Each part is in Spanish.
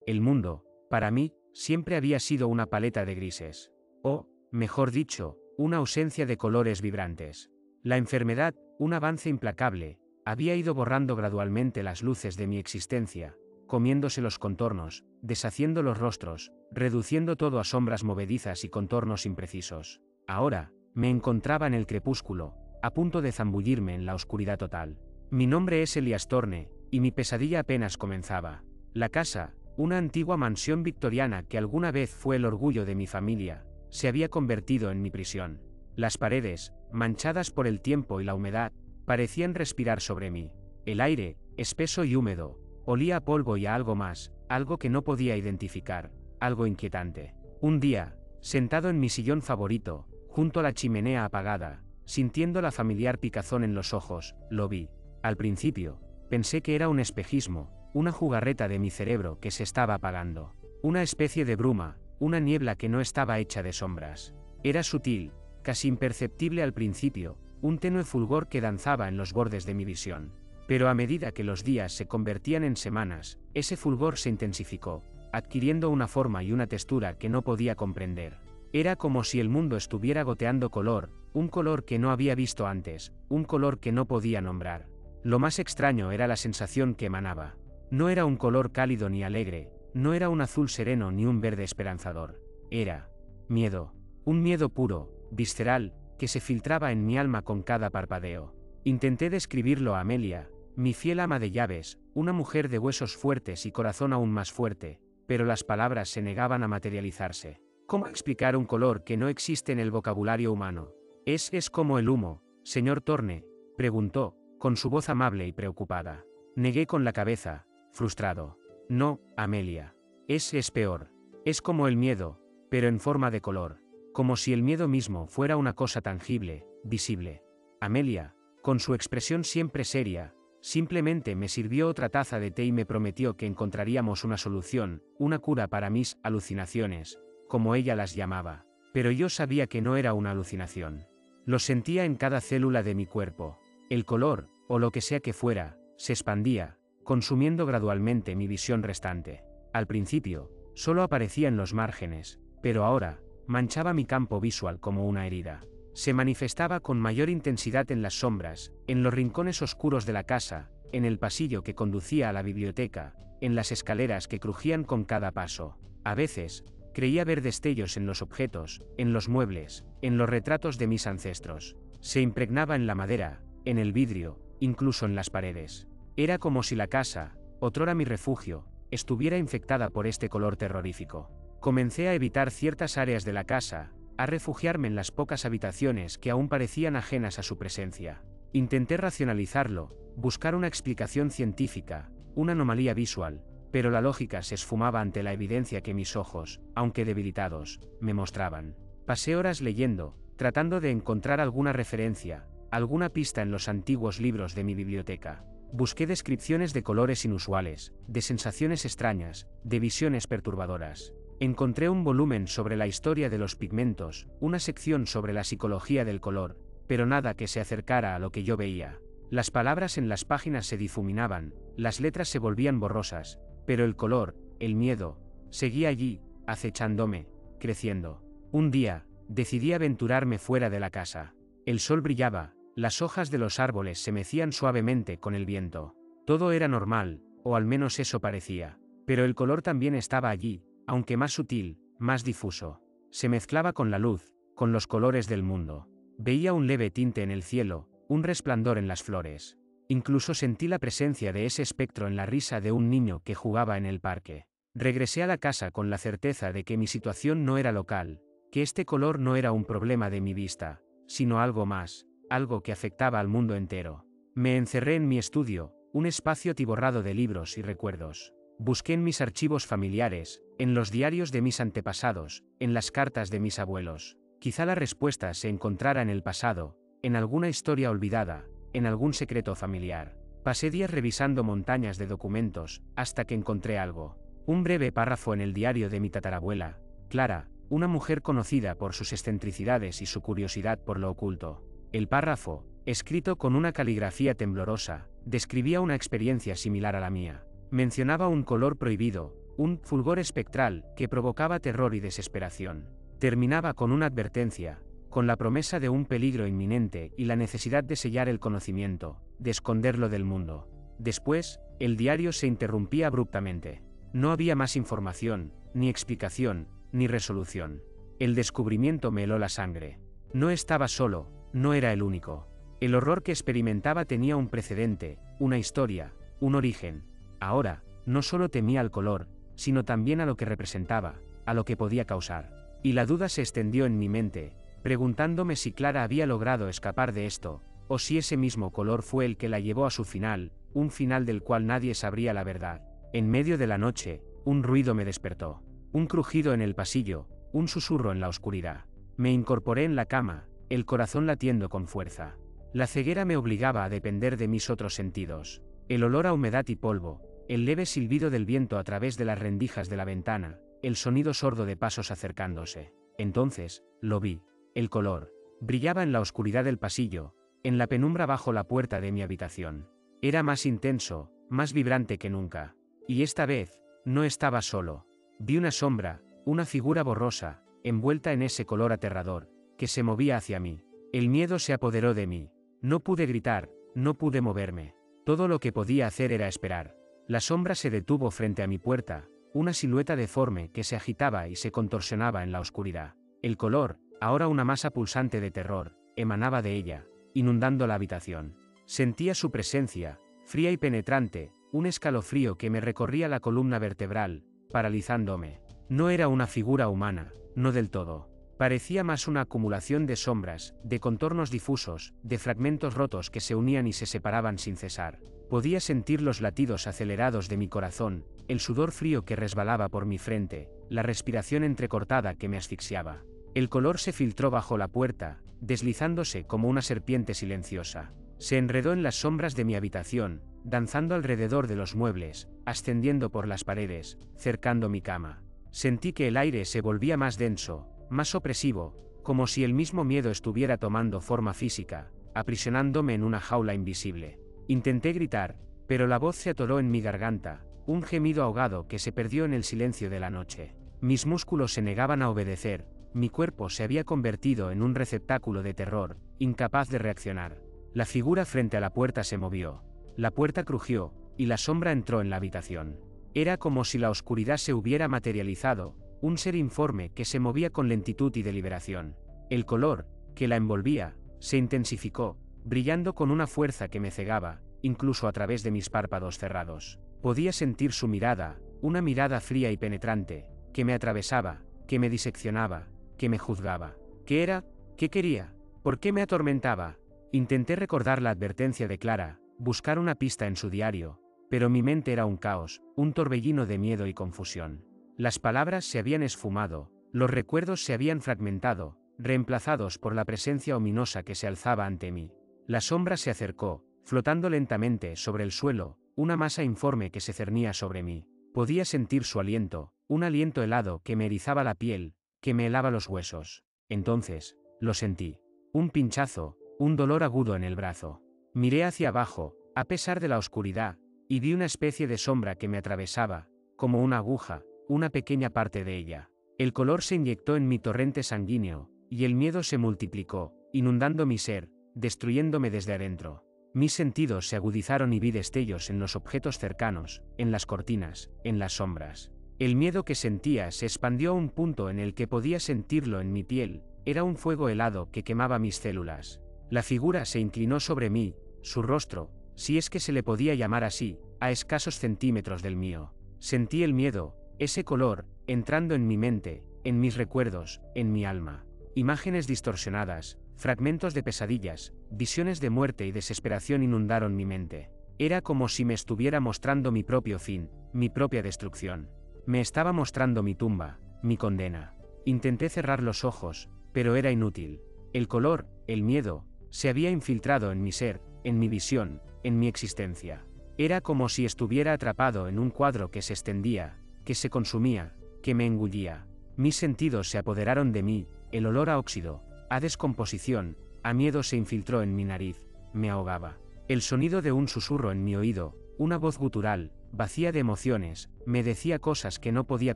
El mundo, para mí, siempre había sido una paleta de grises. O, mejor dicho, una ausencia de colores vibrantes. La enfermedad, un avance implacable, había ido borrando gradualmente las luces de mi existencia, comiéndose los contornos, deshaciendo los rostros, reduciendo todo a sombras movedizas y contornos imprecisos. Ahora, me encontraba en el crepúsculo, a punto de zambullirme en la oscuridad total. Mi nombre es Elias Thorne, y mi pesadilla apenas comenzaba. La casa, una antigua mansión victoriana que alguna vez fue el orgullo de mi familia, se había convertido en mi prisión. Las paredes, manchadas por el tiempo y la humedad, parecían respirar sobre mí. El aire, espeso y húmedo, olía a polvo y a algo más, algo que no podía identificar, algo inquietante. Un día, sentado en mi sillón favorito, junto a la chimenea apagada, sintiendo la familiar picazón en los ojos, lo vi. Al principio, pensé que era un espejismo, una jugarreta de mi cerebro que se estaba apagando. Una especie de bruma, una niebla que no estaba hecha de sombras. Era sutil, casi imperceptible al principio, un tenue fulgor que danzaba en los bordes de mi visión. Pero a medida que los días se convertían en semanas, ese fulgor se intensificó, adquiriendo una forma y una textura que no podía comprender. Era como si el mundo estuviera goteando color, un color que no había visto antes, un color que no podía nombrar. Lo más extraño era la sensación que emanaba. No era un color cálido ni alegre, no era un azul sereno ni un verde esperanzador. Era miedo, un miedo puro, visceral, que se filtraba en mi alma con cada parpadeo. Intenté describirlo a Amelia, mi fiel ama de llaves, una mujer de huesos fuertes y corazón aún más fuerte, pero las palabras se negaban a materializarse. ¿Cómo explicar un color que no existe en el vocabulario humano? ¿Es como el humo, señor Thorne?, preguntó, con su voz amable y preocupada. Negué con la cabeza, frustrado. No, Amelia. Es peor. Es como el miedo, pero en forma de color. Como si el miedo mismo fuera una cosa tangible, visible. Amelia, con su expresión siempre seria, simplemente me sirvió otra taza de té y me prometió que encontraríamos una solución, una cura para mis alucinaciones, como ella las llamaba. Pero yo sabía que no era una alucinación. Lo sentía en cada célula de mi cuerpo. El color, o lo que sea que fuera, se expandía, consumiendo gradualmente mi visión restante. Al principio, solo aparecía en los márgenes, pero ahora, manchaba mi campo visual como una herida. Se manifestaba con mayor intensidad en las sombras, en los rincones oscuros de la casa, en el pasillo que conducía a la biblioteca, en las escaleras que crujían con cada paso. A veces, creía ver destellos en los objetos, en los muebles, en los retratos de mis ancestros. Se impregnaba en la madera, en el vidrio, incluso en las paredes. Era como si la casa, otrora mi refugio, estuviera infectada por este color terrorífico. Comencé a evitar ciertas áreas de la casa, a refugiarme en las pocas habitaciones que aún parecían ajenas a su presencia. Intenté racionalizarlo, buscar una explicación científica, una anomalía visual, pero la lógica se esfumaba ante la evidencia que mis ojos, aunque debilitados, me mostraban. Pasé horas leyendo, tratando de encontrar alguna referencia, alguna pista en los antiguos libros de mi biblioteca. Busqué descripciones de colores inusuales, de sensaciones extrañas, de visiones perturbadoras. Encontré un volumen sobre la historia de los pigmentos, una sección sobre la psicología del color, pero nada que se acercara a lo que yo veía. Las palabras en las páginas se difuminaban, las letras se volvían borrosas, pero el color, el miedo, seguía allí, acechándome, creciendo. Un día, decidí aventurarme fuera de la casa. El sol brillaba, las hojas de los árboles se mecían suavemente con el viento. Todo era normal, o al menos eso parecía. Pero el color también estaba allí, aunque más sutil, más difuso. Se mezclaba con la luz, con los colores del mundo. Veía un leve tinte en el cielo, un resplandor en las flores. Incluso sentí la presencia de ese espectro en la risa de un niño que jugaba en el parque. Regresé a la casa con la certeza de que mi situación no era local, que este color no era un problema de mi vista, sino algo más, algo que afectaba al mundo entero. Me encerré en mi estudio, un espacio atiborrado de libros y recuerdos. Busqué en mis archivos familiares, en los diarios de mis antepasados, en las cartas de mis abuelos. Quizá la respuesta se encontrara en el pasado, en alguna historia olvidada, en algún secreto familiar. Pasé días revisando montañas de documentos, hasta que encontré algo. Un breve párrafo en el diario de mi tatarabuela, Clara, una mujer conocida por sus excentricidades y su curiosidad por lo oculto. El párrafo, escrito con una caligrafía temblorosa, describía una experiencia similar a la mía. Mencionaba un color prohibido, un fulgor espectral que provocaba terror y desesperación. Terminaba con una advertencia, con la promesa de un peligro inminente y la necesidad de sellar el conocimiento, de esconderlo del mundo. Después, el diario se interrumpía abruptamente. No había más información, ni explicación, ni resolución. El descubrimiento me heló la sangre. No estaba solo, no era el único. El horror que experimentaba tenía un precedente, una historia, un origen. Ahora, no solo temía al color, sino también a lo que representaba, a lo que podía causar. Y la duda se extendió en mi mente, preguntándome si Clara había logrado escapar de esto, o si ese mismo color fue el que la llevó a su final, un final del cual nadie sabría la verdad. En medio de la noche, un ruido me despertó. Un crujido en el pasillo, un susurro en la oscuridad. Me incorporé en la cama, el corazón latiendo con fuerza. La ceguera me obligaba a depender de mis otros sentidos. El olor a humedad y polvo, el leve silbido del viento a través de las rendijas de la ventana, el sonido sordo de pasos acercándose. Entonces, lo vi. El color brillaba en la oscuridad del pasillo, en la penumbra bajo la puerta de mi habitación. Era más intenso, más vibrante que nunca. Y esta vez, no estaba solo. Vi una sombra, una figura borrosa, envuelta en ese color aterrador, que se movía hacia mí. El miedo se apoderó de mí. No pude gritar, no pude moverme. Todo lo que podía hacer era esperar. La sombra se detuvo frente a mi puerta, una silueta deforme que se agitaba y se contorsionaba en la oscuridad. El color, ahora una masa pulsante de terror, emanaba de ella, inundando la habitación. Sentía su presencia, fría y penetrante, un escalofrío que me recorría la columna vertebral, paralizándome. No era una figura humana, no del todo. Parecía más una acumulación de sombras, de contornos difusos, de fragmentos rotos que se unían y se separaban sin cesar. Podía sentir los latidos acelerados de mi corazón, el sudor frío que resbalaba por mi frente, la respiración entrecortada que me asfixiaba. El color se filtró bajo la puerta, deslizándose como una serpiente silenciosa. Se enredó en las sombras de mi habitación, danzando alrededor de los muebles, ascendiendo por las paredes, cercando mi cama. Sentí que el aire se volvía más denso, más opresivo, como si el mismo miedo estuviera tomando forma física, aprisionándome en una jaula invisible. Intenté gritar, pero la voz se atoró en mi garganta, un gemido ahogado que se perdió en el silencio de la noche. Mis músculos se negaban a obedecer, mi cuerpo se había convertido en un receptáculo de terror, incapaz de reaccionar. La figura frente a la puerta se movió. La puerta crujió, y la sombra entró en la habitación. Era como si la oscuridad se hubiera materializado, un ser informe que se movía con lentitud y deliberación. El color, que la envolvía, se intensificó, brillando con una fuerza que me cegaba, incluso a través de mis párpados cerrados. Podía sentir su mirada, una mirada fría y penetrante, que me atravesaba, que me diseccionaba, que me juzgaba. ¿Qué era? ¿Qué quería? ¿Por qué me atormentaba? Intenté recordar la advertencia de Clara, buscar una pista en su diario, pero mi mente era un caos, un torbellino de miedo y confusión. Las palabras se habían esfumado, los recuerdos se habían fragmentado, reemplazados por la presencia ominosa que se alzaba ante mí. La sombra se acercó, flotando lentamente sobre el suelo, una masa informe que se cernía sobre mí. Podía sentir su aliento, un aliento helado que me erizaba la piel, que me helaba los huesos. Entonces, lo sentí. Un pinchazo, un dolor agudo en el brazo. Miré hacia abajo, a pesar de la oscuridad, y vi una especie de sombra que me atravesaba, como una aguja, una pequeña parte de ella. El color se inyectó en mi torrente sanguíneo, y el miedo se multiplicó, inundando mi ser, destruyéndome desde adentro. Mis sentidos se agudizaron y vi destellos en los objetos cercanos, en las cortinas, en las sombras. El miedo que sentía se expandió a un punto en el que podía sentirlo en mi piel, era un fuego helado que quemaba mis células. La figura se inclinó sobre mí, su rostro, si es que se le podía llamar así, a escasos centímetros del mío. Sentí el miedo, ese color, entrando en mi mente, en mis recuerdos, en mi alma. Imágenes distorsionadas, fragmentos de pesadillas, visiones de muerte y desesperación inundaron mi mente. Era como si me estuviera mostrando mi propio fin, mi propia destrucción. Me estaba mostrando mi tumba, mi condena. Intenté cerrar los ojos, pero era inútil. El color, el miedo, se había infiltrado en mi ser, en mi visión, en mi existencia. Era como si estuviera atrapado en un cuadro que se extendía, que se consumía, que me engullía. Mis sentidos se apoderaron de mí, el olor a óxido, a descomposición, a miedo se infiltró en mi nariz, me ahogaba. El sonido de un susurro en mi oído, una voz gutural, vacía de emociones, me decía cosas que no podía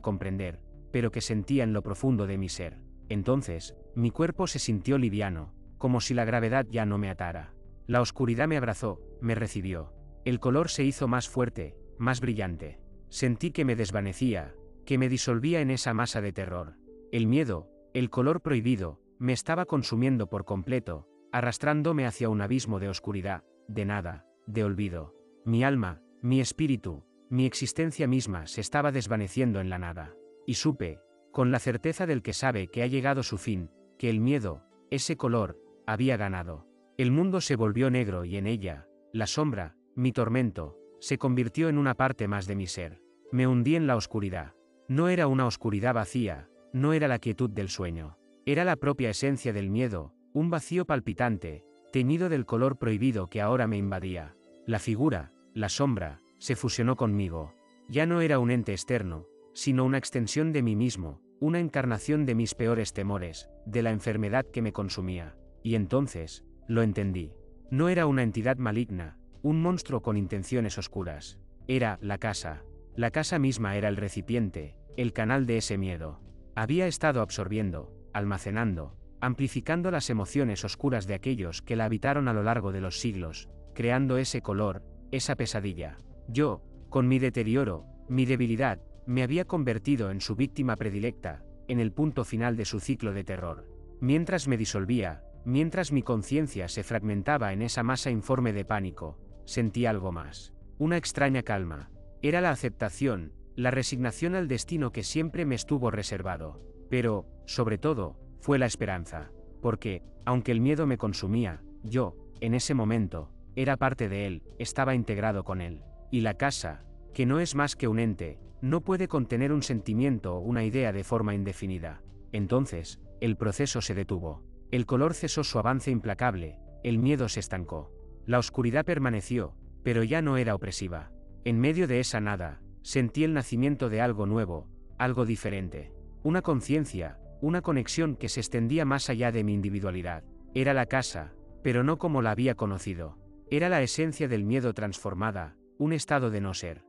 comprender, pero que sentía en lo profundo de mi ser. Entonces, mi cuerpo se sintió liviano, como si la gravedad ya no me atara. La oscuridad me abrazó, me recibió. El color se hizo más fuerte, más brillante. Sentí que me desvanecía, que me disolvía en esa masa de terror. El miedo, el color prohibido, me estaba consumiendo por completo, arrastrándome hacia un abismo de oscuridad, de nada, de olvido. Mi alma, mi espíritu, mi existencia misma se estaba desvaneciendo en la nada. Y supe, con la certeza del que sabe que ha llegado su fin, que el miedo, ese color, había ganado. El mundo se volvió negro y en ella, la sombra, mi tormento, se convirtió en una parte más de mi ser. Me hundí en la oscuridad. No era una oscuridad vacía, no era la quietud del sueño. Era la propia esencia del miedo, un vacío palpitante, teñido del color prohibido que ahora me invadía. La figura, la sombra, se fusionó conmigo. Ya no era un ente externo, sino una extensión de mí mismo, una encarnación de mis peores temores, de la enfermedad que me consumía. Y entonces, lo entendí. No era una entidad maligna, un monstruo con intenciones oscuras. Era la casa. La casa misma era el recipiente, el canal de ese miedo. Había estado absorbiendo, almacenando, amplificando las emociones oscuras de aquellos que la habitaron a lo largo de los siglos, creando ese color, esa pesadilla. Yo, con mi deterioro, mi debilidad, me había convertido en su víctima predilecta, en el punto final de su ciclo de terror. Mientras me disolvía, mientras mi conciencia se fragmentaba en esa masa informe de pánico, sentí algo más. Una extraña calma. Era la aceptación, la resignación al destino que siempre me estuvo reservado. Pero, sobre todo, fue la esperanza. Porque, aunque el miedo me consumía, yo, en ese momento, era parte de él, estaba integrado con él. Y la casa, que no es más que un ente, no puede contener un sentimiento o una idea de forma indefinida. Entonces, el proceso se detuvo. El color cesó su avance implacable, el miedo se estancó. La oscuridad permaneció, pero ya no era opresiva. En medio de esa nada, sentí el nacimiento de algo nuevo, algo diferente. Una conciencia, una conexión que se extendía más allá de mi individualidad. Era la casa, pero no como la había conocido. Era la esencia del miedo transformada, un estado de no ser.